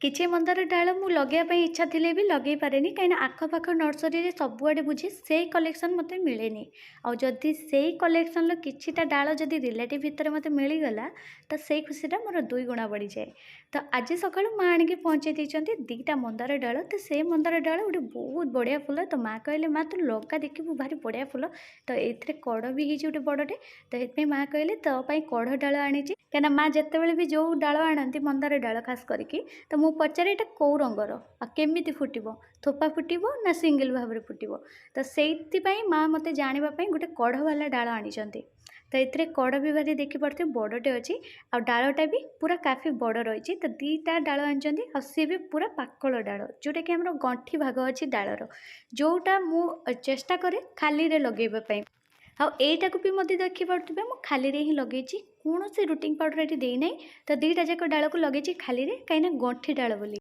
କିଛି ମନ୍ଦାର ଡାଳ ମୁଁ ଲଗେଇବା ପାଇଁ ଇଚ୍ଛା ଥିଲେ ବି ଲଗେଇ ପାରେନି, କାହିଁକିନା ଆଖପାଖ ନର୍ସରୀରେ ସବୁଆଡ଼େ ବୁଝେ ସେଇ କଲେକ୍ସନ୍ ମୋତେ ମିଳେନି। ଆଉ ଯଦି ସେଇ କଲେକ୍ସନ୍‌ର କିଛିଟା ଡାଳ ଯଦି ରିଲେଟିଭ୍ ଭିତରେ ମୋତେ ମିଳିଗଲା, ତ ସେଇ ଖୁସିଟା ମୋର 2 ଗୁଣା ବଢ଼ିଯାଏ। ତ ଆଜି ସକାଳୁ ମାଆ ଆଣିକି ପହଞ୍ଚେଇ ଦେଇଛନ୍ତି 2ଟା ମନ୍ଦାର ଡାଳ। ତ ସେଇ ମନ୍ଦାର ଡାଳ ଗୋଟେ ବହୁତ ବଢ଼ିଆ ଫୁଲ। ତ ମାଆ କହିଲେ, "ମା, ତୁ ଲଗା ଦେଖିବୁ ଭାରି ବଢ଼ିଆ ଫୁଲ। ତ ଏଇଥିରେ କଢ଼ ବି ହେଇଛି ଗୋଟେ ବଡ଼ଟେ।" ତ ସେଥିପାଇଁ ମାଆ କହିଲେ, "ତୋ ପାଇଁ କଢ଼ ଡାଳ ଆଣିଛି।" କାହିଁକିନା ମାଆ ଯେତେବେଳେ ବି ଯୋଉ ଡାଳ ଆଣନ୍ତି, ମନ୍ଦାର ଡାଳ ଖାସ୍ କରିକି, ତ ମୁଁ ପଚାରେ ଏଇଟା କୋଉ ରଙ୍ଗର ଆଉ କେମିତି ଫୁଟିବ, ଥୋପା ଫୁଟିବ ନା ସିଙ୍ଗଲ ଭାବରେ ଫୁଟିବ। ତ ସେଇଥିପାଇଁ ମାଆ ମୋତେ ଜାଣିବା ପାଇଁ ଗୋଟେ କଢ଼ବାଲା ଡାଳ ଆଣିଛନ୍ତି। ତ ଏଥିରେ କଢ଼ ବି ଭାରି ଦେଖିପାରୁଥିବେ ବଡ଼ଟେ ଅଛି, ଆଉ ଡାଳଟା ବି ପୁରା କାଫି ବଡ଼ ରହିଛି। ତ 2ଟା ଡାଳ ଆଣିଛନ୍ତି, ଆଉ ସିଏ ବି ପୁରା ପାକଳ ଡାଳ, ଯେଉଁଟାକି ଆମର ଗଣ୍ଠି ଭାଗ ଅଛି ଡାଳର, ଯେଉଁଟା ମୁଁ ଚେଷ୍ଟା କରେ ଖାଲିରେ ଲଗେଇବା ପାଇଁ। ଆଉ ଏଇଟାକୁ ବି ମଧ୍ୟ ଦେଖିପାରୁଥିବେ ମୁଁ ଖାଲିରେ ହିଁ ଲଗେଇଛି, କୌଣସି ରୁଟିଂ ପାଉଡ଼ର ଏଠି ଦେଇନାହିଁ। ତ 2ଟା ଯାକ ଡାଳକୁ ଲଗେଇଛି ଖାଲିରେ, କାହିଁକିନା ଗଣ୍ଠି ଡାଳ ବୋଲି।